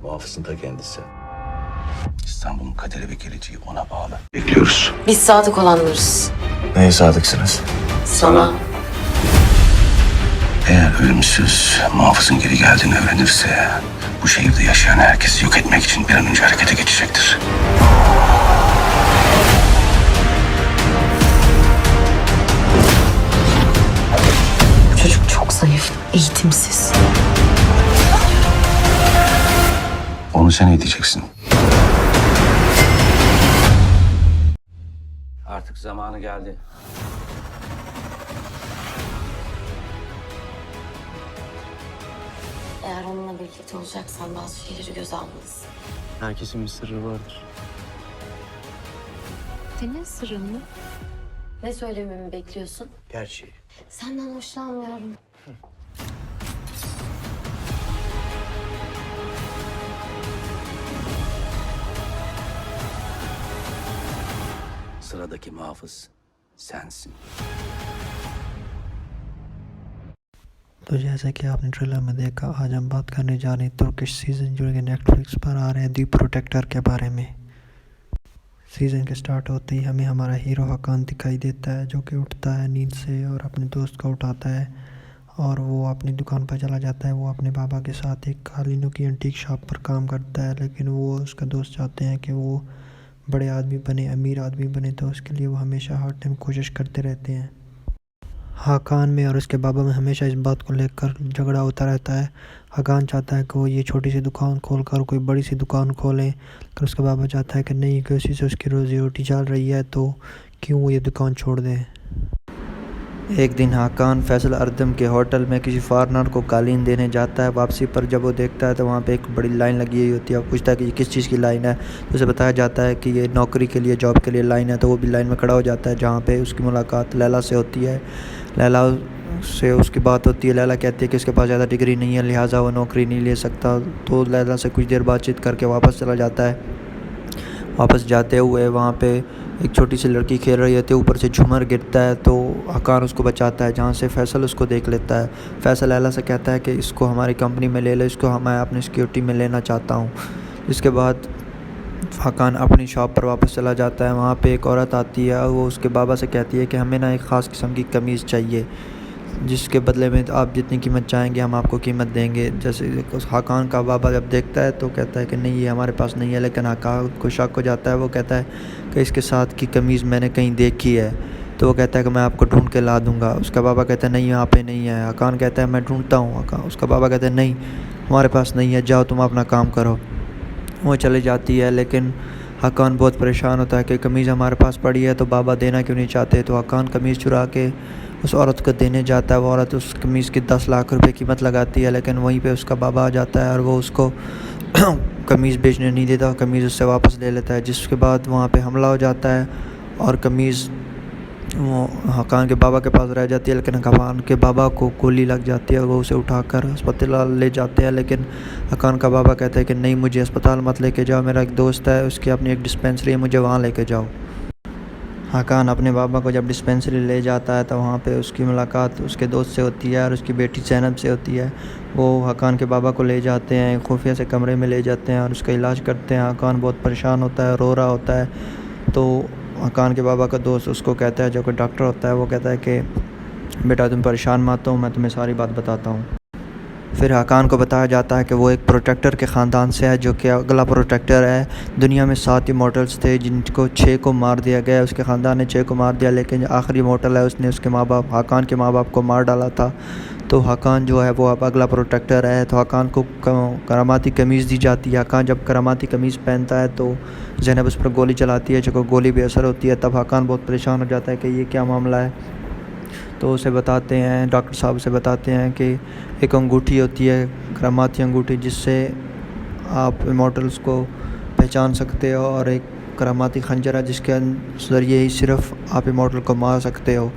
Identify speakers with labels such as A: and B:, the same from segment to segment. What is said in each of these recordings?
A: Muhafızın ta kendisi. İstanbul'un kaderi ve geleceği ona bağlı. Bekliyoruz.
B: Biz sadık olanlarız.
A: Neye sadıksınız?
B: Sana.
A: Eğer ölümsüz muhafızın geri geldiğini öğrenirse bu şehirde yaşayan herkesi yok etmek için bir an önce harekete geçecektir.
B: Bu çocuk çok zayıf, eğitimsiz.
A: Onu sen eğiteceksin. Artık zamanı geldi.
B: Eğer onunla birlikte olacaksan bazı şeyleri göze almalısın.
C: Herkesin bir sırrı vardır.
B: Senin sırrın mı? Ne söylememi bekliyorsun?
C: Gerçeği.
B: Senden hoşlanmıyorum.
A: Sıradaki muhafız sensin.
D: तो जैसा कि आपने trailer में देखा, आज हम बात करने जा रहे हैं तुर्किश सीज़न जो कि नेटफ्लिक्स पर आ रहे हैं दी प्रोटेक्टर के बारे में। सीज़न के स्टार्ट होते ही हमें हमारा हीरो हकान दिखाई देता है, जो कि उठता है नींद से और अपने दोस्त को उठाता है और वो अपनी दुकान पर चला जाता है। वो अपने बाबा के साथ एक कालीनों की एंटीक शॉप पर काम करता है, लेकिन वो उसका दोस्त चाहते हैं कि वो बड़े आदमी बने, अमीर आदमी बने, तो उसके लिए वो हमेशा हर टाइम कोशिश करते रहते हैं। हाकान में और उसके बाबा में हमेशा इस बात को लेकर झगड़ा होता रहता है। हाकान चाहता है कि वो ये छोटी सी दुकान खोलकर कोई बड़ी सी दुकान खोलें, लेकिन उसका बाबा चाहता है कि नहीं, कि उसी से उसकी रोजी रोटी चल रही है, तो क्यों वो ये दुकान छोड़ दें। एक दिन हाकान फैसल अर्दम के होटल में किसी फॉरेनर को कालीन देने जाता है। वापसी पर जब वो देखता है तो वहाँ पे एक बड़ी लाइन लगी हुई होती है। वो पूछता है कि ये किस चीज़ की लाइन है, तो उसे बताया जाता है कि ये नौकरी के लिए, जॉब के लिए लाइन है। तो वो भी लाइन में खड़ा हो जाता है, जहाँ पे उसकी मुलाकात लैला से होती है। लैला से उसकी बात होती है। लैला कहती है कि उसके पास ज़्यादा डिग्री नहीं है, लिहाजा वो नौकरी नहीं ले सकता। तो लैला से कुछ देर बातचीत करके वापस चला जाता है। वापस जाते हुए वहाँ पे एक छोटी सी लड़की खेल रही होती है, ऊपर से झूमर गिरता है, तो हकान उसको बचाता है, जहाँ से फैसल उसको देख लेता है। फैसल लैला से कहता है कि इसको हमारी कंपनी में ले लो, इसको मैं अपनी सिक्योरिटी में लेना चाहता हूँ। इसके बाद हकान अपनी शॉप पर वापस चला जाता है। वहाँ पे एक औरत आती है और वो उसके बाबा से कहती है कि हमें ना एक ख़ास किस्म की कमीज़ चाहिए, जिसके बदले में आप जितनी कीमत चाहेंगे हम आपको कीमत देंगे। जैसे हाकान का बाबा जब देखता है तो कहता है कि नहीं, ये हमारे पास नहीं है, लेकिन हाकान को शक हो जाता है। वो कहता है कि इसके साथ की कमीज़ मैंने कहीं देखी है, तो वो कहता है कि मैं आपको ढूंढ के ला दूंगा। उसका बाबा कहता है नहीं, यहाँ पे नहीं है। हाकान कहता है मैं ढूंढता हूँ। उसका बाबा कहता है नहीं, हमारे पास नहीं है, जाओ तुम अपना काम करो। वो चली जाती है, लेकिन हाकान बहुत परेशान होता है कि कमीज़ हमारे पास पड़ी है तो बाबा देना क्यों नहीं चाहते। तो हाकान कमीज़ चुरा के उस औरत को देने जाता है। वो औरत उस कमीज़ की 10 लाख रुपए कीमत लगाती है, लेकिन वहीं पे उसका बाबा आ जाता है और वो उसको कमीज़ बेचने नहीं देता, कमीज़ उससे वापस ले लेता है। जिसके बाद वहाँ पे हमला हो जाता है और कमीज़ वो हकान के बाबा के पास रह जाती है, लेकिन हकान के बाबा को गोली लग जाती है और वो उसे उठाकर अस्पताल ले जाते हैं। लेकिन हकान का बाबा कहता है कि नहीं, मुझे अस्पताल मत लेके जाओ, मेरा एक दोस्त है, उसकी अपनी एक डिस्पेंसरी है, मुझे वहाँ लेके जाओ। हाकान अपने बाबा को जब डिस्पेंसरी ले जाता है तो वहाँ पे उसकी मुलाकात उसके दोस्त से होती है और उसकी बेटी ज़ैनब से होती है। वो हकान के बाबा को ले जाते हैं, खुफिया से कमरे में ले जाते हैं और उसका इलाज करते हैं। हकान बहुत परेशान होता है, रो रहा होता है। तो हकान के बाबा का दोस्त उसको कहता है, जो कि डॉक्टर होता है, वो कहता है कि बेटा तुम परेशान मत हो, मैं तुम्हें सारी बात बताता हूँ। फिर हकान को बताया जाता है कि वो एक प्रोटेक्टर के ख़ानदान से है, जो कि अगला प्रोटेक्टर है। दुनिया में 7 ही मॉडल्स थे, जिनको 6 को मार दिया गया। उसके ख़ानदान ने 6 को मार दिया, लेकिन आखिरी मॉडल है उसने उसके माँ बाप, हकान के माँ बाप को मार डाला था। तो हकान जो है वो अब अगला प्रोटेक्टर है। तो हकान को करामाती कमीज़ दी जाती है। हकान जब करामाती कमीज़ पहनता है तो ज़ैनब उस पर गोली चलाती है, जो कि गोली बेअसर होती है। तब हकान बहुत परेशान हो जाता है कि ये क्या मामला है। तो उसे बताते हैं, डॉक्टर साहब से बताते हैं कि एक अंगूठी होती है, करामाती अंगूठी, जिससे आप इमॉर्टल्स को पहचान सकते हो, और एक करामाती खंजर है जिसके ज़रिए ही सिर्फ आप इमॉर्टल को मार सकते हो।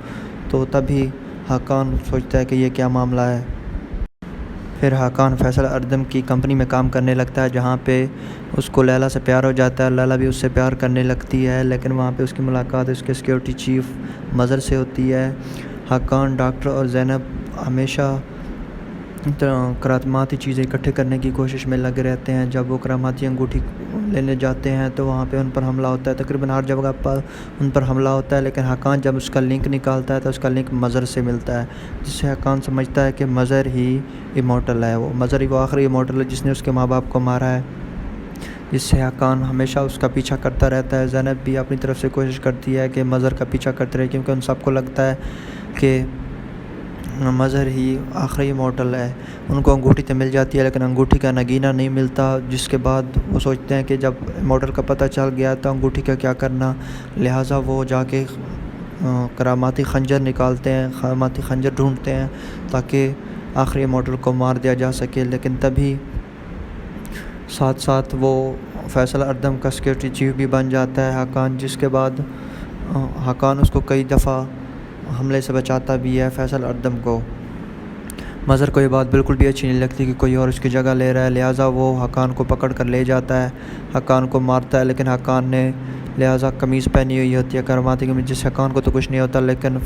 D: तो तभी हकान सोचता है कि ये क्या मामला है। फिर हकान फैसल अर्दम की कंपनी में काम करने लगता है, जहाँ पे उसको लैला से प्यार हो जाता है। लैला भी उससे प्यार करने लगती है, लेकिन वहाँ पे उसकी मुलाकात उसके सिक्योरिटी चीफ मज़र से होती है। हकान, डॉक्टर और ज़ैनब हमेशा کراماتی چیزیں اکٹھے کرنے کی کوشش میں لگے رہتے ہیں. جب وہ کراماتی انگوٹھی لینے جاتے ہیں تو وہاں پہ ان پر حملہ ہوتا ہے. تقریباً ہر جگہ پر ان پر حملہ ہوتا ہے, لیکن حقان جب اس کا لنک نکالتا ہے تو اس کا لنک مظہر سے ملتا ہے, جس سے حقان سمجھتا ہے کہ مظہر ہی ایمورٹل ہے. مظہر ہی وہ آخری ایمورٹل ہے جس نے اس کے ماں باپ کو مارا ہے, جس سے حقان ہمیشہ اس کا پیچھا کرتا رہتا ہے. زینب بھی اپنی طرف سے کوشش کرتی ہے کہ مظہر کا پیچھا کرتے رہے, کیونکہ ان سب کو لگتا ہے کہ مظہر ہی آخری ایمورٹل ہے. ان کو انگوٹھی تو مل جاتی ہے لیکن انگوٹھی کا نگینہ نہیں ملتا, جس کے بعد وہ سوچتے ہیں کہ جب ایمورٹل کا پتہ چل گیا تو انگوٹھی کا کیا کرنا. لہٰذا وہ جا کے کراماتی خنجر نکالتے ہیں, کراماتی خنجر ڈھونڈتے ہیں تاکہ آخری ایمورٹل کو مار دیا جا سکے. لیکن تبھی ساتھ ساتھ وہ فیصل اردم کا سیکورٹی چیف بھی بن جاتا ہے حقان, جس کے بعد حقان اس کو کئی دفعہ حملے سے بچاتا بھی ہے فیصل اردم کو. مظہر کو یہ بات بالکل بھی اچھی نہیں لگتی کہ کوئی اور اس کی جگہ لے رہا ہے, لہٰذا وہ حقان کو پکڑ کر لے جاتا ہے, حقان کو مارتا ہے. لیکن حقان نے لہٰذا قمیض پہنی ہوئی ہوتی ہے کراماتی قمیض, جس سے حقان کو تو کچھ نہیں ہوتا, لیکن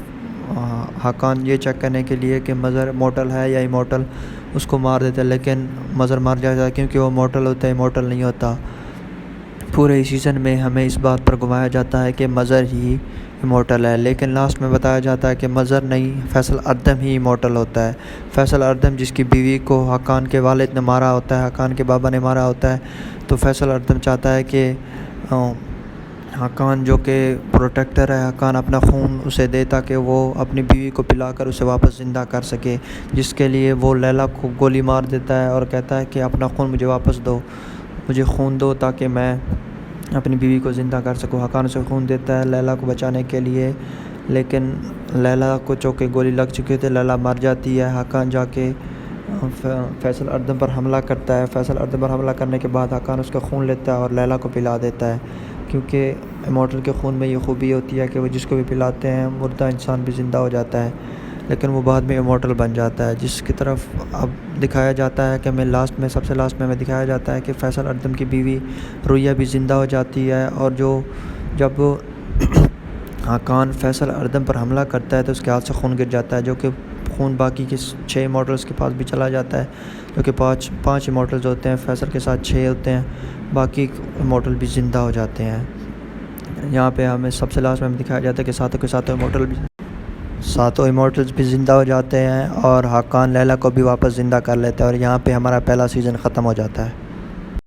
D: حقان یہ چیک کرنے کے لیے کہ مظہر مورٹل ہے یا ایمورٹل اس کو مار دیتا ہے. لیکن مظہر مار جاتا ہے کیونکہ وہ مورٹل ہوتا ہے, ایمورٹل نہیں ہوتا. پورے سیزن میں ہمیں اس بات پر گھمایا جاتا ہے کہ مظہر ہی ایمورٹل ہے, لیکن لاسٹ میں بتایا جاتا ہے کہ مظہر نہیں, فیصل اردم ہی ایمورٹل ہوتا ہے. فیصل اردم جس کی بیوی کو حقان کے والد نے مارا ہوتا ہے, حقان کے بابا نے مارا ہوتا ہے, تو فیصل اردم چاہتا ہے کہ حقان جو کہ پروٹیکٹر ہے, حقان اپنا خون اسے دے تاکہ وہ اپنی بیوی کو پلا کر اسے واپس زندہ کر سکے, جس کے لیے وہ لیلا کو گولی مار دیتا ہے اور کہتا ہے کہ اپنا خون مجھے واپس دو, مجھے خون دو تاکہ میں اپنی بیوی کو زندہ کر سکوں. حقان اسے خون دیتا ہے لیلا کو بچانے کے لیے, لیکن لیلا کو چونکہ گولی لگ چکی تھی, لیلا مر جاتی ہے. حقان جا کے فیصل اردم پر حملہ کرتا ہے. فیصل اردم پر حملہ کرنے کے بعد حقان اس کا خون لیتا ہے اور لیلا کو پلا دیتا ہے, کیونکہ ایمورٹل کے خون میں یہ خوبی ہوتی ہے کہ وہ جس کو بھی پلاتے ہیں مردہ انسان بھی زندہ ہو جاتا ہے, لیکن وہ بعد میں ایمورٹل بن جاتا ہے. جس کی طرف اب دکھایا جاتا ہے کہ سب سے لاسٹ میں ہمیں دکھایا جاتا ہے کہ فیصل اردم کی بیوی رویا بھی زندہ ہو جاتی ہے, اور جب حقان فیصل اردم پر حملہ کرتا ہے تو اس کے ہاتھ سے خون گر جاتا ہے, جو کہ خون باقی کے 6 ایمورٹلس کے پاس بھی چلا جاتا ہے, جو کہ 5 ایمورٹلز ہوتے ہیں, فیصل کے ساتھ 6 ہوتے ہیں, باقی ایمورٹل بھی زندہ ہو جاتے ہیں. یہاں پہ ہمیں سب سے لاسٹ میں دکھایا جاتا ہے کہ ساتوں ایمورٹلز بھی زندہ ہو جاتے ہیں, اور حقان لیلا کو بھی واپس زندہ کر لیتا ہے, اور یہاں پہ ہمارا پہلا سیزن ختم ہو جاتا ہے.